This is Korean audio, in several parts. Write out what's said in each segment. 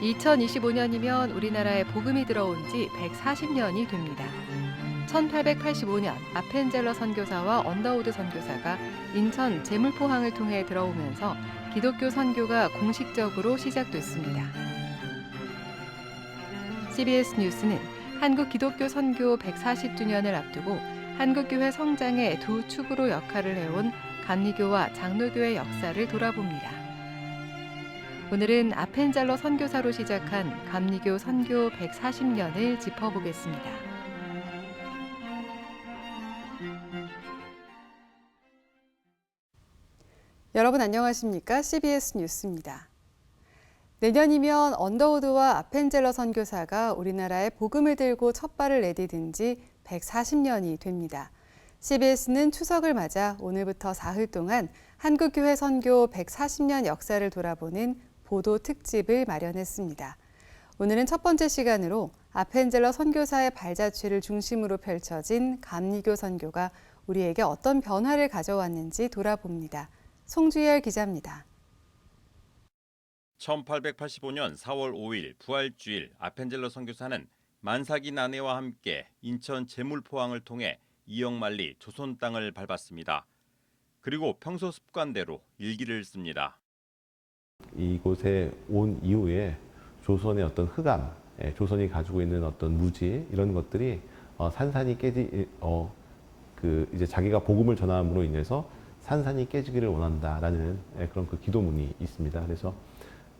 2025년이면 우리나라에 복음이 들어온 지 140년이 됩니다. 1885년 아펜젤러 선교사와 언더우드 선교사가 인천 제물포항을 통해 들어오면서 기독교 선교가 공식적으로 시작됐습니다. CBS 뉴스는 한국 기독교 선교 140주년을 앞두고 한국교회 성장의 두 축으로 역할을 해온 감리교와 장로교의 역사를 돌아봅니다. 오늘은 아펜젤러 선교사로 시작한 감리교 선교 140년을 짚어보겠습니다. 여러분 안녕하십니까? CBS 뉴스입니다. 내년이면 언더우드와 아펜젤러 선교사가 우리나라에 복음을 들고 첫 발을 내디딘 지 140년이 됩니다. CBS는 추석을 맞아 오늘부터 사흘 동안 한국교회 선교 140년 역사를 돌아보는 보도 특집을 마련했습니다. 오늘은 첫 번째 시간으로 아펜젤러 선교사의 발자취를 중심으로 펼쳐진 감리교 선교가 우리에게 어떤 변화를 가져왔는지 돌아봅니다. 송주열 기자입니다. 1885년 4월 5일 부활주일 아펜젤러 선교사는 만삭인 아내와 함께 인천 제물포항을 통해 이역만리 조선 땅을 밟았습니다. 그리고 평소 습관대로 일기를 씁니다. 이곳에 온 이후에 조선의 어떤 흑암, 조선이 가지고 있는 어떤 무지 이런 것들이 산산이 이제 자기가 복음을 전함으로 인해서 산산이 깨지기를 원한다라는 그런 그 기도문이 있습니다. 그래서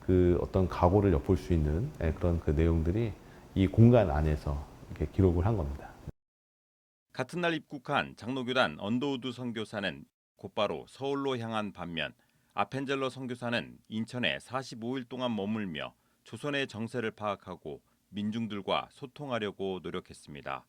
그 어떤 각오를 엿볼 수 있는 그런 그 내용들이 이 공간 안에서 이렇게 기록을 한 겁니다. 같은 날 입국한 장로교단 언더우드 선교사는 곧바로 서울로 향한 반면 아펜젤러 선교사는 인천에 45일 동안 머물며 조선의 정세를 파악하고 민중들과 소통하려고 노력했습니다.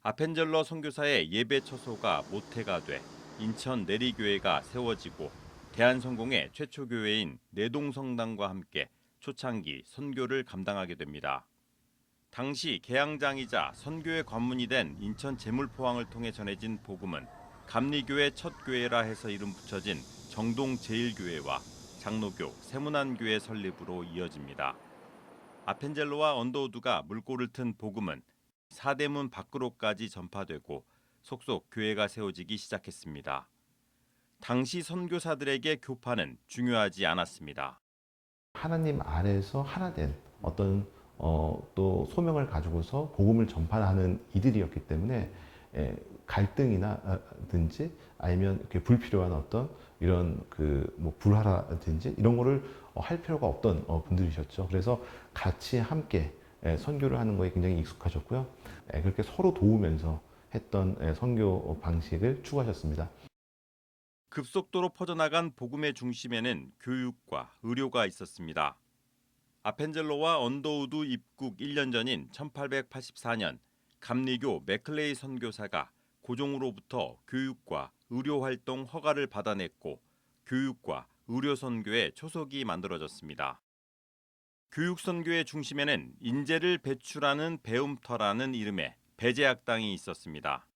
아펜젤러 선교사의 예배 처소가 모태가 돼 인천 내리교회가 세워지고 대한성공의 최초 교회인 내동성당과 함께 초창기 선교를 감당하게 됩니다. 당시 개항장이자 선교의 관문이 된 인천 제물포항을 통해 전해진 복음은 감리교회 첫 교회라 해서 이름 붙여진 정동제일교회와 장로교 세문안교회 설립으로 이어집니다. 아펜젤로와 언더우드가 물꼬를 튼 복음은 사대문 밖으로까지 전파되고 속속 교회가 세워지기 시작했습니다. 당시 선교사들에게 교파는 중요하지 않았습니다. 하나님 아래에서 하나 된 어떤 또 소명을 가지고서 복음을 전파하는 이들이었기 때문에 갈등이나든지 아니면 이렇게 불필요한 어떤 이런 뭐 불화라든지 이런 거를 할 필요가 없던 분들이셨죠. 그래서 같이 함께 선교를 하는 거에 굉장히 익숙하셨고요. 그렇게 서로 도우면서 했던 선교 방식을 추구하셨습니다. 급속도로 퍼져나간 복음의 중심에는 교육과 의료가 있었습니다. 아펜젤로와 언더우드 입국 1년 전인 1884년 감리교 맥클레이 선교사가 고종으로부터 교육과 의료활동 허가를 받아냈고 교육과 의료선교의 초석이 만들어졌습니다. 교육선교의 중심에는 인재를 배출하는 배움터라는 이름의 배제학당이 있었습니다.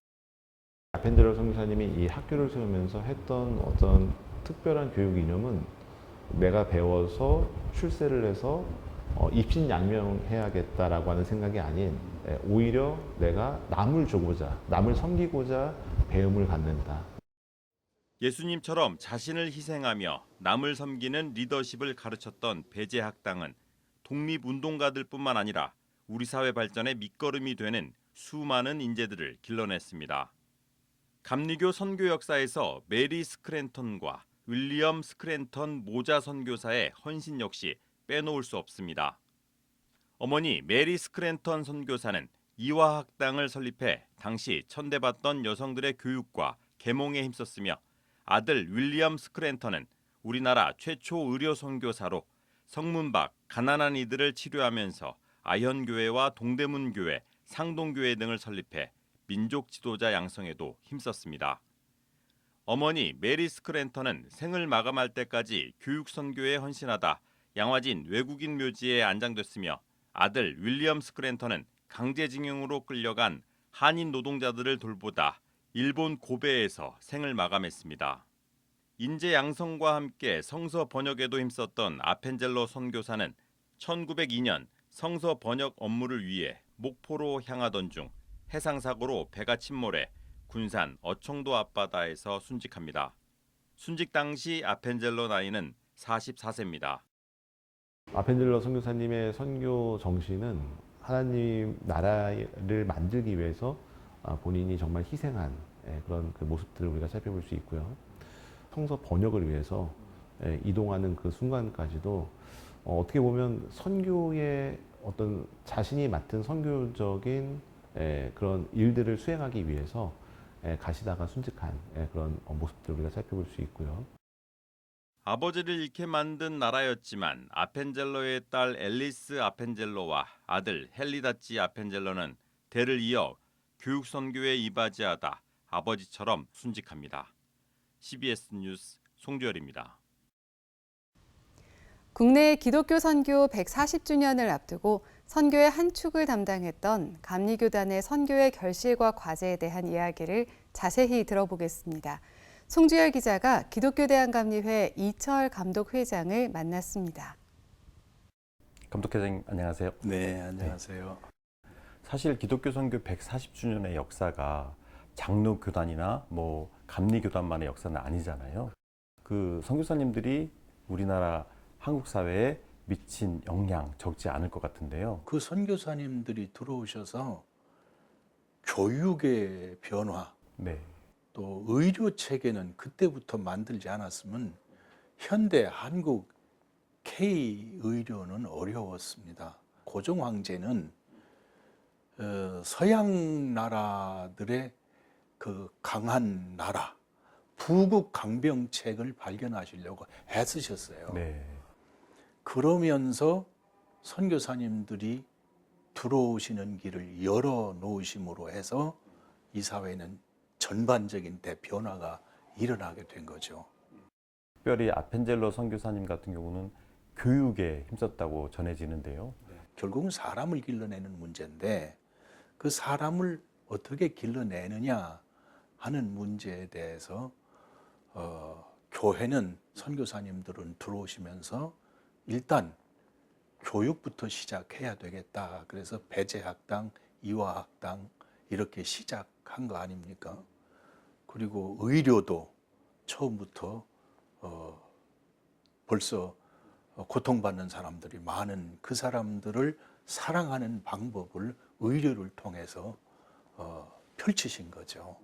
아펜젤러 선교사님이 이 학교를 세우면서 했던 어떤 특별한 교육 이념은 내가 배워서 출세를 해서 입신양명해야겠다라고 하는 생각이 아닌 오히려 내가 남을 주고자, 남을 섬기고자 배움을 갖는다. 예수님처럼 자신을 희생하며 남을 섬기는 리더십을 가르쳤던 배제학당은 독립운동가들뿐만 아니라 우리 사회 발전의 밑거름이 되는 수많은 인재들을 길러냈습니다. 감리교 선교 역사에서 메리 스크랜턴과 윌리엄 스크랜턴 모자 선교사의 헌신 역시 빼놓을 수 없습니다. 어머니 메리 스크랜턴 선교사는 이화학당을 설립해 당시 천대받던 여성들의 교육과 계몽에 힘썼으며 아들 윌리엄 스크랜턴은 우리나라 최초 의료 선교사로 성문 밖 가난한 이들을 치료하면서 아현교회와 동대문교회, 상동교회 등을 설립해 민족 지도자 양성에도 힘썼습니다. 어머니 메리 스크랜턴은 생을 마감할 때까지 교육 선교에 헌신하다 양화진 외국인 묘지에 안장됐으며 아들 윌리엄 스크랜턴은 강제징용으로 끌려간 한인 노동자들을 돌보다 일본 고베에서 생을 마감했습니다. 인재 양성과 함께 성서 번역에도 힘썼던 아펜젤러 선교사는 1902년 성서 번역 업무를 위해 목포로 향하던 중 해상사고로 배가 침몰해 군산 어청도 앞바다에서 순직합니다. 순직 당시 아펜젤러 나이는 44세입니다. 아펜젤러 선교사님의 선교 정신은 하나님 나라를 만들기 위해서 본인이 정말 희생한 그런 그 모습들을 우리가 살펴볼 수 있고요. 성서 번역을 위해서 이동하는 그 순간까지도 어떻게 보면 선교의 어떤 자신이 맡은 선교적인 그런 일들을 수행하기 위해서 가시다가 순직한 그런 모습들을 우리가 살펴볼 수 있고요. 아버지를 잃게 만든 나라였지만 아펜젤러의 딸 앨리스 아펜젤러와 아들 헨리다치 아펜젤러는 대를 이어 교육 선교에 이바지하다 아버지처럼 순직합니다. CBS 뉴스 송주열입니다. 국내 기독교 선교 140주년을 앞두고 선교의 한 축을 담당했던 감리교단의 선교의 결실과 과제에 대한 이야기를 자세히 들어보겠습니다. 송주열 기자가 기독교대한감리회 이철 감독회장을 만났습니다. 감독회장님 안녕하세요. 네, 안녕하세요. 사실 기독교 선교 140주년의 역사가 장로교단이나 감리교단만의 역사는 아니잖아요. 그 선교사님들이 우리나라 한국 사회에 미친 영향 적지 않을 것 같은데요. 그 선교사님들이 들어오셔서 교육의 변화, 네. 또 의료 체계는 그때부터 만들지 않았으면 현대 한국 K 의료는 어려웠습니다. 고종 황제는 서양 나라들의 그 강한 나라, 부국 강병책을 발견하시려고 애쓰셨어요. 네. 그러면서 선교사님들이 들어오시는 길을 열어 놓으심으로 해서 이 사회는 전반적인 대변화가 일어나게 된 거죠. 특별히 아펜젤러 선교사님 같은 경우는 교육에 힘썼다고 전해지는데요. 결국은 사람을 길러내는 문제인데 그 사람을 어떻게 길러내느냐 하는 문제에 대해서 교회는 선교사님들은 들어오시면서 일단 교육부터 시작해야 되겠다. 그래서 배제학당, 이화학당 이렇게 시작한 거 아닙니까? 그리고 의료도 처음부터 벌써 고통받는 사람들이 많은 그 사람들을 사랑하는 방법을 의료를 통해서 펼치신 거죠.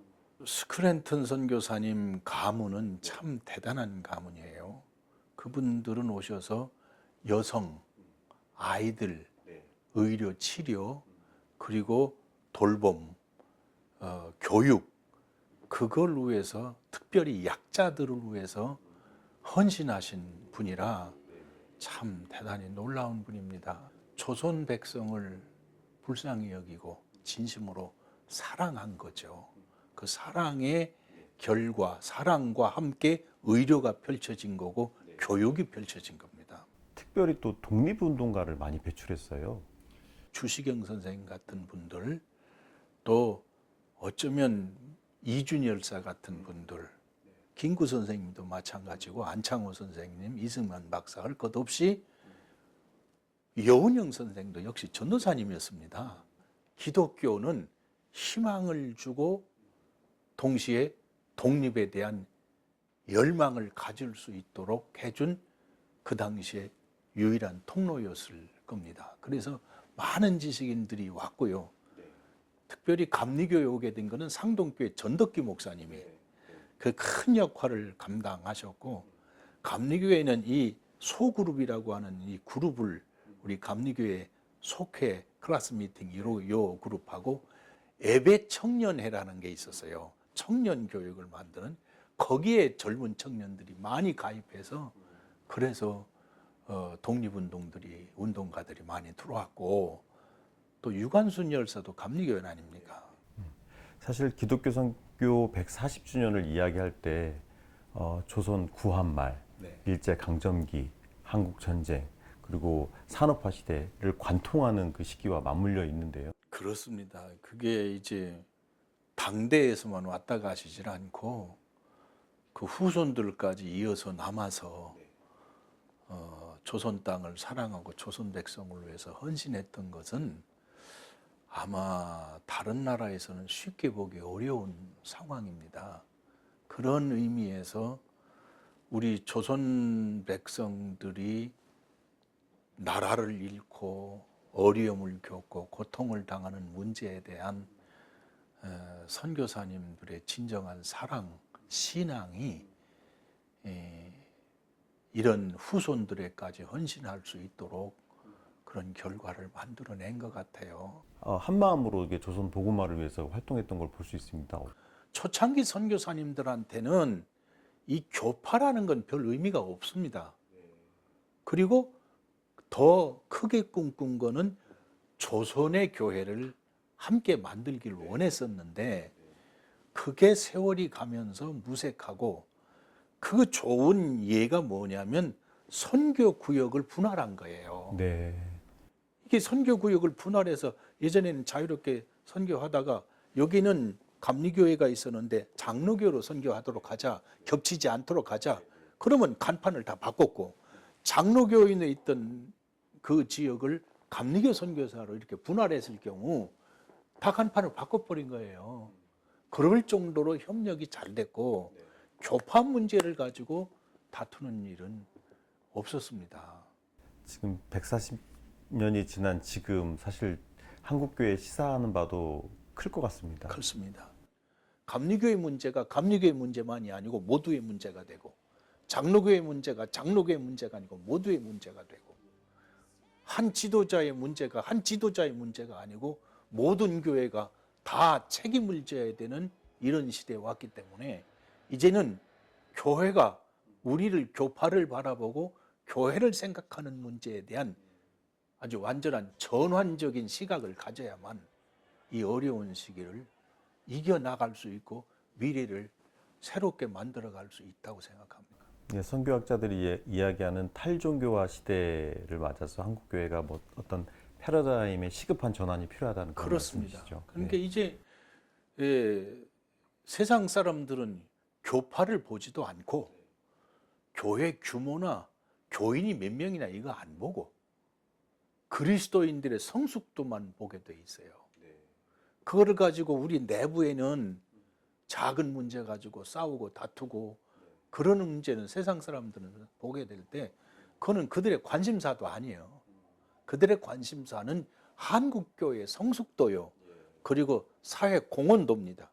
스크랜턴 선교사님 가문은 참 대단한 가문이에요. 그분들은 오셔서 여성, 아이들, 의료 치료, 그리고 돌봄, 교육, 그걸 위해서 특별히 약자들을 위해서 헌신하신 분이라 참 대단히 놀라운 분입니다. 조선 백성을 불쌍히 여기고 진심으로 사랑한 거죠. 그 사랑의 결과, 사랑과 함께 의료가 펼쳐진 거고 교육이 펼쳐진 겁니다. 특별히 또 독립운동가를 많이 배출했어요. 주시경 선생님 같은 분들, 또 어쩌면 이준희 열사 같은 분들, 김구 선생님도 마찬가지고 안창호 선생님, 이승만 박사 할 것 없이 여운형 선생도 역시 전도사님이었습니다. 기독교는 희망을 주고 동시에 독립에 대한 열망을 가질 수 있도록 해준 그 당시에 유일한 통로였을 겁니다. 그래서 많은 지식인들이 왔고요. 특별히 감리교에 오게 된 것은 상동교회 전덕기 목사님이 그 큰 역할을 감당하셨고, 감리교회는 이 소그룹이라고 하는 이 그룹을 우리 감리교회 속회 클래스 미팅 요 그룹하고 예배 청년회라는 게 있었어요. 청년 교육을 만드는, 거기에 젊은 청년들이 많이 가입해서 그래서 운동가들이 많이 들어왔고, 또 유관순 열사도 감리교회 아닙니까? 사실 기독교 선교 140주년을 이야기할 때 조선 구한말, 네. 일제강점기, 한국전쟁, 그리고 산업화 시대를 관통하는 그 시기와 맞물려 있는데요. 그렇습니다. 그게 이제 당대에서만 왔다 가시질 않고 그 후손들까지 이어서 남아서 조선 땅을 사랑하고 조선 백성을 위해서 헌신했던 것은 아마 다른 나라에서는 쉽게 보기 어려운 상황입니다. 그런 의미에서 우리 조선 백성들이 나라를 잃고 어려움을 겪고 고통을 당하는 문제에 대한 선교사님들의 진정한 사랑, 신앙이 이런 후손들에까지 헌신할 수 있도록 그런 결과를 만들어낸 것 같아요. 한 마음으로 이게 조선 복음화를 위해서 활동했던 걸 볼 수 있습니다. 초창기 선교사님들한테는 이 교파라는 건 별 의미가 없습니다. 그리고 더 크게 꿈꾼 거는 조선의 교회를 함께 만들기를 원했었는데 그게 세월이 가면서 무색하고 그 좋은 예가 뭐냐면 선교 구역을 분할한 거예요. 네. 이게 선교 구역을 분할해서 예전에는 자유롭게 선교하다가 여기는 감리교회가 있었는데 장로교로 선교하도록 하자, 겹치지 않도록 하자. 그러면 간판을 다 바꿨고 장로교인에 있던 그 지역을 감리교 선교사로 이렇게 분할했을 경우 다 간판을 바꿔버린 거예요. 그럴 정도로 협력이 잘 됐고 교파 문제를 가지고 다투는 일은 없었습니다. 지금 140년이 지난 지금 사실 한국교회 시사하는 바도 클 것 같습니다. 그렇습니다. 감리교의 문제가 감리교의 문제만이 아니고 모두의 문제가 되고 장로교의 문제가 장로교의 문제가 아니고 모두의 문제가 되고 한 지도자의 문제가 한 지도자의 문제가 아니고 모든 교회가 다 책임을 져야 되는 이런 시대에 왔기 때문에 이제는 교회가 우리를 교파를 바라보고 교회를 생각하는 문제에 대한 아주 완전한 전환적인 시각을 가져야만 이 어려운 시기를 이겨나갈 수 있고 미래를 새롭게 만들어갈 수 있다고 생각합니다. 네, 선교학자들이 이야기하는 탈종교화 시대를 맞아서 한국교회가 뭐 어떤 패러다임의 시급한 전환이 필요하다는 그런 그렇습니다. 말씀이시죠. 그러니까 네. 이제 세상 사람들은 교파를 보지도 않고 교회 규모나 교인이 몇 명이나 이거 안 보고 그리스도인들의 성숙도만 보게 돼 있어요. 그거를 가지고 우리 내부에는 작은 문제 가지고 싸우고 다투고 그러는 문제는 세상 사람들은 보게 될 때 그거는 그들의 관심사도 아니에요. 그들의 관심사는 한국교회의 성숙도요. 그리고 사회 공헌도입니다.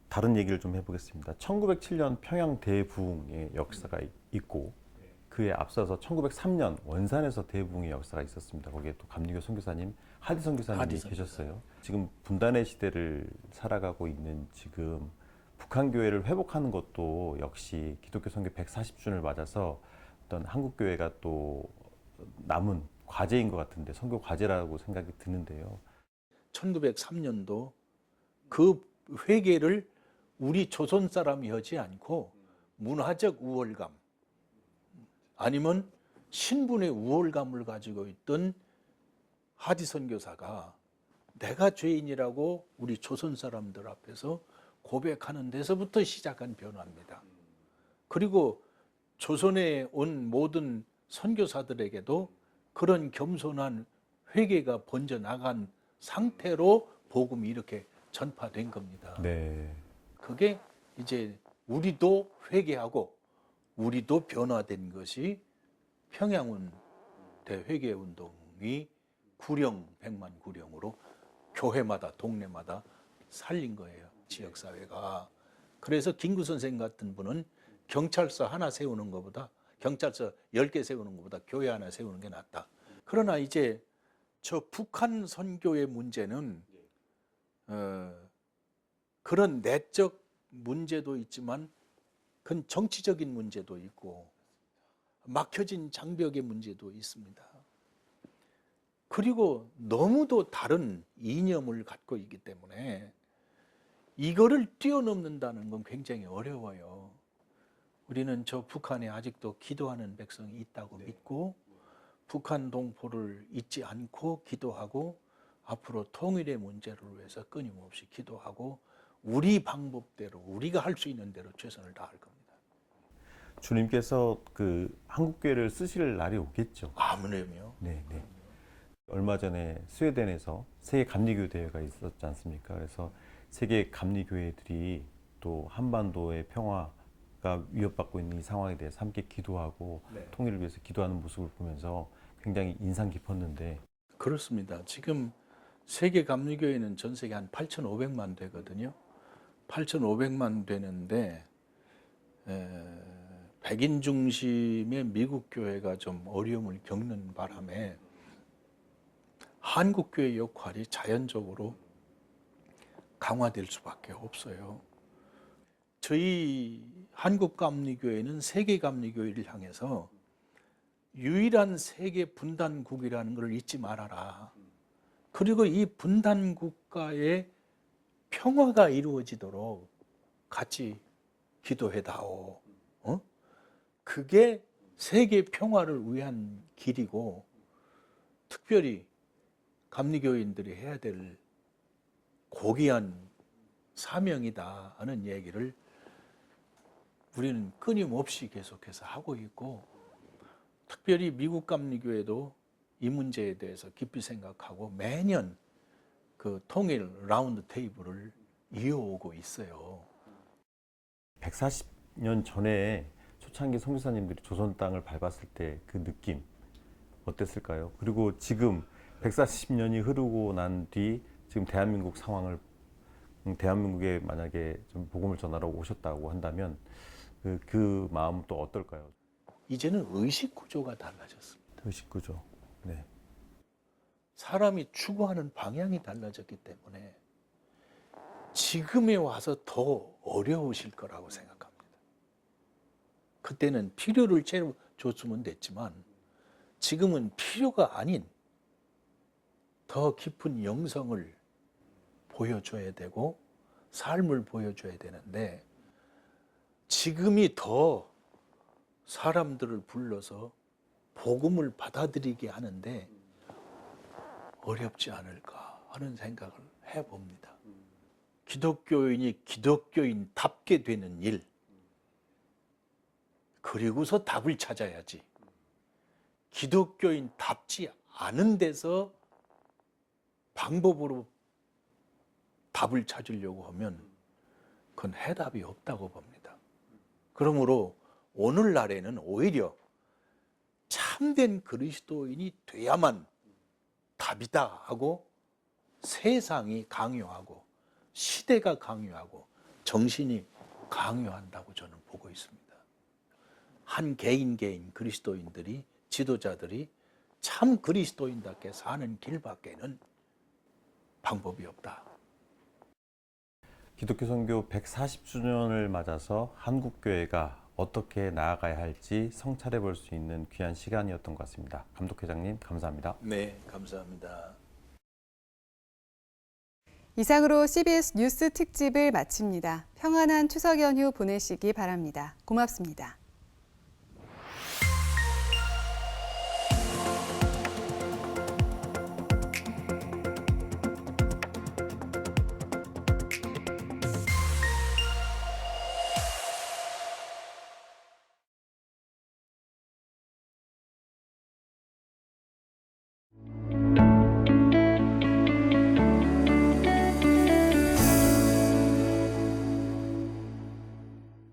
다른 얘기를 좀 해보겠습니다. 1907년 평양 대부흥의 역사가 있고 그에 앞서서 1903년 원산에서 대부흥의 역사가 있었습니다. 거기에 또 감리교 선교사님, 하디 선교사님이 계셨어요. 지금 분단의 시대를 살아가고 있는 지금 북한 교회를 회복하는 것도 역시 기독교 선교 140주년을 맞아서 어떤 한국 교회가 또 남은 과제인 것 같은데 선교 과제라고 생각이 드는데요. 1903년도 그 회개를 우리 조선 사람이 하지 않고 문화적 우월감 아니면 신분의 우월감을 가지고 있던 하디 선교사가 내가 죄인이라고 우리 조선 사람들 앞에서 고백하는 데서부터 시작한 변화입니다. 그리고 조선에 온 모든 선교사들에게도 그런 겸손한 회개가 번져나간 상태로 복음이 이렇게 전파된 겁니다. 네. 그게 이제 우리도 회개하고 우리도 변화된 것이 평양운 대회개운동이 구령, 백만 구령으로 교회마다 동네마다 살린 거예요. 지역사회가. 그래서 김구 선생 같은 분은 경찰서 하나 세우는 것보다 경찰서 10개 세우는 것보다 교회 하나 세우는 게 낫다. 그러나 이제 저 북한 선교의 문제는 그런 내적 문제도 있지만 그건 정치적인 문제도 있고 막혀진 장벽의 문제도 있습니다. 그리고 너무도 다른 이념을 갖고 있기 때문에 이거를 뛰어넘는다는 건 굉장히 어려워요. 우리는 저 북한에 아직도 기도하는 백성이 있다고 믿고 북한 동포를 잊지 않고 기도하고 앞으로 통일의 문제를 위해서 끊임없이 기도하고 우리 방법대로 우리가 할 수 있는 대로 최선을 다할 겁니다. 주님께서 그 한국교회를 쓰실 날이 오겠죠. 아무래요. 네, 네. 얼마 전에 스웨덴에서 세계 감리교 대회가 있었지 않습니까? 그래서 세계 감리교회들이 또 한반도의 평화가 위협받고 있는 이 상황에 대해서 함께 기도하고 통일을 위해서 기도하는 모습을 보면서 굉장히 인상 깊었는데 그렇습니다. 지금 세계 감리교회는 전 세계 한 8,500만 되거든요. 8,500만 되는데 백인 중심의 미국 교회가 좀 어려움을 겪는 바람에 한국 교회 역할이 자연적으로 강화될 수밖에 없어요. 저희 한국 감리교회는 세계 감리교회를 향해서 유일한 세계 분단국이라는 걸 잊지 말아라. 그리고 이 분단 국가의 평화가 이루어지도록 같이 기도해다오. 그게 세계 평화를 위한 길이고 특별히 감리교인들이 해야 될 고귀한 사명이다 하는 얘기를 우리는 끊임없이 계속해서 하고 있고 특별히 미국 감리교회도 이 문제에 대해서 깊이 생각하고 매년 그 통일 라운드 테이블을 이어오고 있어요. 140년 전에 초창기 선교사님들이 조선 땅을 밟았을 때 그 느낌 어땠을까요? 그리고 지금 140년이 흐르고 난 뒤 지금 대한민국 상황을 대한민국에 만약에 좀 복음을 전하러 오셨다고 한다면 그 마음은 또 어떨까요? 이제는 의식 구조가 달라졌습니다. 의식구조. 네. 사람이 추구하는 방향이 달라졌기 때문에 지금에 와서 더 어려우실 거라고 생각합니다. 그때는 필요를 채워줬으면 됐지만 지금은 필요가 아닌 더 깊은 영성을 보여줘야 되고 삶을 보여줘야 되는데 지금이 더 사람들을 불러서 복음을 받아들이게 하는데 어렵지 않을까 하는 생각을 해봅니다. 기독교인이 기독교인답게 되는 일, 그리고서 답을 찾아야지. 기독교인답지 않은 데서 방법으로 답을 찾으려고 하면 그건 해답이 없다고 봅니다. 그러므로 오늘날에는 오히려 참된 그리스도인이 돼야만 답이다 하고 세상이 강요하고 시대가 강요하고 정신이 강요한다고 저는 보고 있습니다. 한 개인 그리스도인들이 지도자들이 참 그리스도인답게 사는 길밖에는 방법이 없다. 기독교 선교 140주년을 맞아서 한국교회가 어떻게 나아가야 할지 성찰해 볼 수 있는 귀한 시간이었던 것 같습니다. 감독회장님 감사합니다. 네, 감사합니다. 이상으로 CBS 뉴스 특집을 마칩니다. 평안한 추석 연휴 보내시기 바랍니다. 고맙습니다.